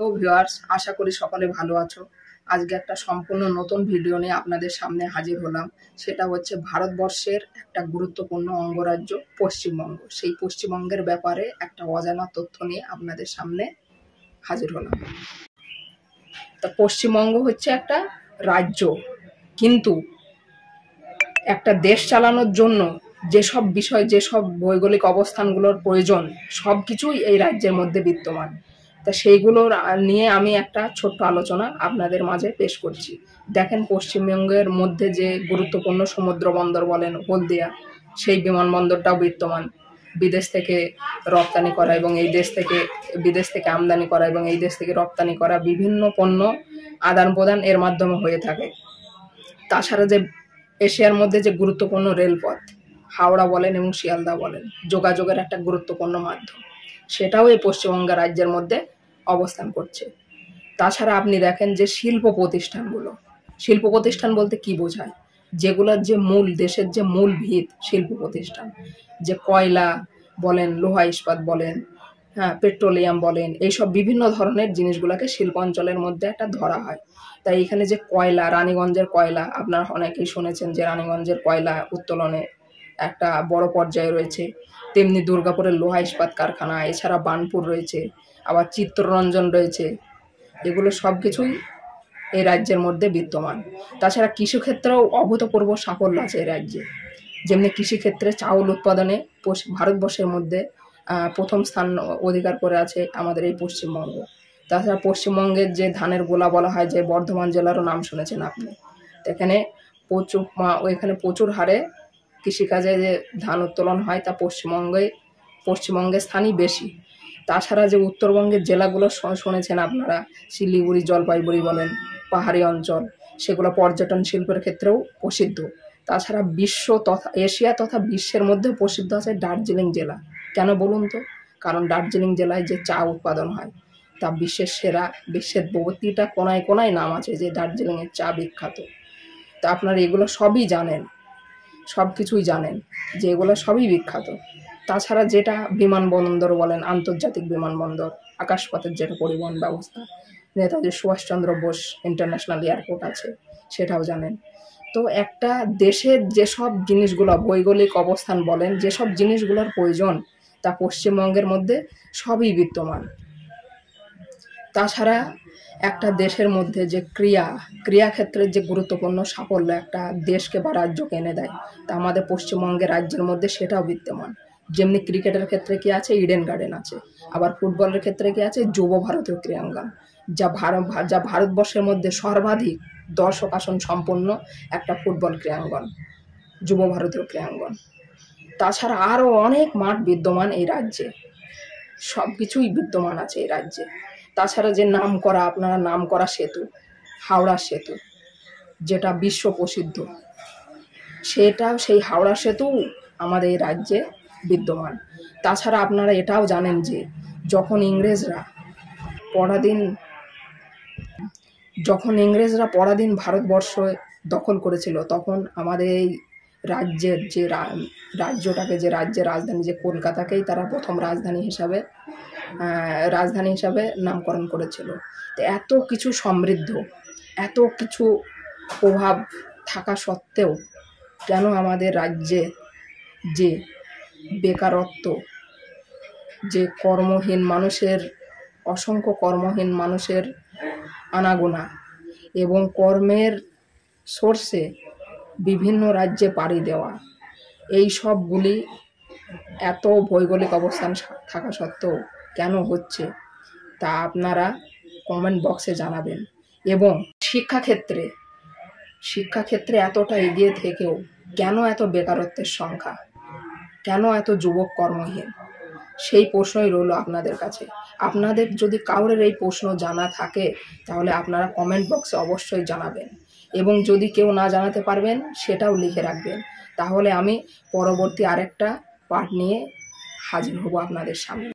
তো ভিউয়ার্স, আশা করি সকলে ভালো আছো। আজকে একটা সম্পূর্ণ নতুন ভিডিও নিয়ে আপনাদের সামনে হাজির হলাম। সেটা হচ্ছে ভারতবর্ষের একটা গুরুত্বপূর্ণ অঙ্গরাজ্য পশ্চিমবঙ্গ। সেই পশ্চিমবঙ্গের ব্যাপারে একটা অজানা তথ্য নিয়ে আপনাদের সামনে হাজির হলাম। তা পশ্চিমবঙ্গ হচ্ছে একটা রাজ্য, কিন্তু একটা দেশ চালানোর জন্য যেসব বিষয়, যেসব ভৌগোলিক অবস্থানগুলোর প্রয়োজন, সব কিছুই এই রাজ্যের মধ্যে বিদ্যমান। তা সেইগুলোর নিয়ে আমি একটা ছোট্ট আলোচনা আপনাদের মাঝে পেশ করছি। দেখেন, পশ্চিমবঙ্গের মধ্যে যে গুরুত্বপূর্ণ সমুদ্র বন্দর বলেন হলদিয়া, সেই বিমানবন্দরটাও বিদ্যমান। বিদেশ থেকে রপ্তানি করা এবং এই দেশ থেকে বিদেশ থেকে আমদানি করা এবং এই দেশ থেকে রপ্তানি করা বিভিন্ন পণ্য আদান প্রদান এর মাধ্যমে হয়ে থাকে। তাছাড়া যে এশিয়ার মধ্যে যে গুরুত্বপূর্ণ রেলপথ, হাওড়া বলেন এবং শিয়ালদা বলেন, যোগাযোগের একটা গুরুত্বপূর্ণ মাধ্যম, সেটাও এই পশ্চিমবঙ্গ রাজ্যের মধ্যে অবস্থান করছে। তাছাড়া আপনি দেখেন যে শিল্প প্রতিষ্ঠান বলতে কি বোঝায়, যেগুলোর যে মূল, দেশের যে মূল ভিত শিল্প প্রতিষ্ঠান, যে কয়লা বলেন, লোহা ইস্পাত বলেন, হ্যাঁ, পেট্রোলিয়াম বলেন, এইসব বিভিন্ন ধরনের জিনিসগুলোকে শিল্পাঞ্চলের মধ্যে একটা ধরা হয়। তাই এখানে যে কয়লা, রানীগঞ্জের কয়লা, আপনারা অনেকেই শুনেছেন যে রানীগঞ্জের কয়লা উত্তোলনে একটা বড় পর্যায়ে রয়েছে। তেমনি দুর্গাপুরের লোহা ইস্পাত কারখানা, এছাড়া বার্নপুর রয়েছে, আবার চিত্তরঞ্জন রয়েছে। এগুলো সব কিছুই এই রাজ্যের মধ্যে বিদ্যমান। তাছাড়া কৃষিক্ষেত্রেও অভূতপূর্ব সাফল্য আছে এই রাজ্যে। যেমনি কৃষিক্ষেত্রে চাউল উৎপাদনে ভারতবর্ষের মধ্যে প্রথম স্থান অধিকার করে আছে আমাদের এই পশ্চিমবঙ্গ। তাছাড়া পশ্চিমবঙ্গের যে ধানের গোলা বলা হয়, যে বর্ধমান জেলারও নাম শুনেছেন আপনি, এখানে প্রচুর হারে কৃষিকাজে যে ধান উত্তোলন হয় তা পশ্চিমবঙ্গের স্থানই বেশি। তাছাড়া যে উত্তরবঙ্গের জেলাগুলো শুনেছেন আপনারা, শিলিগুড়ি, জলপাইগুড়ি বলেন, পাহাড়ি অঞ্চল, সেগুলো পর্যটন শিল্পের ক্ষেত্রেও প্রসিদ্ধ। তাছাড়া বিশ্ব তথা এশিয়া তথা বিশ্বের মধ্যে প্রসিদ্ধ আছে দার্জিলিং জেলা। কেন বলুন তো? কারণ দার্জিলিং জেলায় যে চা উৎপাদন হয় তা বিশ্বের সেরা। বিশ্বের প্রতিটা কোনায় কোনায় নাম আছে যে দার্জিলিংয়ের চা বিখ্যাত। তা আপনারা এগুলো সবই জানেন, সব কিছুই জানেন যে এগুলো সবই বিখ্যাত। তাছাড়া যেটা বিমানবন্দর বলেন, আন্তর্জাতিক বিমানবন্দর, আকাশপথের যেটা পরিবহন ব্যবস্থা, নেতাজি সুভাষচন্দ্র বোস ইন্টারন্যাশনাল এয়ারপোর্ট আছে, সেটাও জানেন। তো একটা দেশের যেসব জিনিসগুলো, ভৌগোলিক অবস্থান বলেন, যেসব জিনিসগুলোর প্রয়োজন, তা পশ্চিমবঙ্গের মধ্যে সবই বিদ্যমান। তাছাড়া একটা দেশের মধ্যে যে ক্রিয়াক্ষেত্রের যে গুরুত্বপূর্ণ সাফল্য একটা দেশকে বা রাজ্যকে এনে দেয়, তা আমাদের পশ্চিমবঙ্গের রাজ্যের মধ্যে সেটাও বিদ্যমান। যেমনি ক্রিকেটের ক্ষেত্রে কি আছে, ইডেন গার্ডেন আছে। আবার ফুটবলের ক্ষেত্রে কি আছে, যুব ভারতীয় ক্রীড়াঙ্গন, যা ভারতবর্ষের মধ্যে সর্বাধিক দর্শক আসন সম্পন্ন একটা ফুটবল ক্রীড়াঙ্গন, যুব ভারতীয় ক্রীড়াঙ্গন। তাছাড়া আরও অনেক মাঠ বিদ্যমান এই রাজ্যে, সব কিছুই বিদ্যমান আছে এই রাজ্যে। তাছাড়া যে আপনারা নাম করা সেতু, হাওড়া সেতু, যেটা বিশ্ব প্রসিদ্ধ, সেই হাওড়া সেতু আমাদের এই রাজ্যে বিদ্যমান। তাছাড়া আপনারা এটাও জানেন যে যখন ইংরেজরা পরাধীন ভারতবর্ষ দখল করেছিল, তখন আমাদের এই রাজ্যের যে রাজ্যটাকে, যে রাজ্যের রাজধানী যে কলকাতাকেই তারা প্রথম রাজধানী হিসাবে নামকরণ করেছিল। তো এত কিছু সমৃদ্ধ, এত কিছু প্রভাব থাকা সত্ত্বেও কেন আমাদের রাজ্যে যে বেকারত্ব, যে অসংখ্য কর্মহীন মানুষের আনাগোনা এবং কর্মের সোর্সে বিভিন্ন রাজ্যে পাড়ি দেওয়া, এই সবগুলি এত ভৌগোলিক অবস্থান থাকা সত্ত্বেও কেন হচ্ছে, তা আপনারা কমেন্ট বক্সে জানাবেন। এবং শিক্ষাক্ষেত্রে এতটা এগিয়ে থেকেও কেন এত বেকারত্বের সংখ্যা, কেন এত যুবক কর্মহীন, সেই প্রশ্নই রইল আপনাদের কাছে। আপনাদের যদি কারোর এই প্রশ্ন জানা থাকে, তাহলে আপনারা কমেন্ট বক্সে অবশ্যই জানাবেন। এবং যদি কেউ না জানাতে পারবেন, সেটাও লিখে রাখবেন। তাহলে আমি পরবর্তী আরেকটা পার্ট নিয়ে হাজির হব আপনাদের সামনে।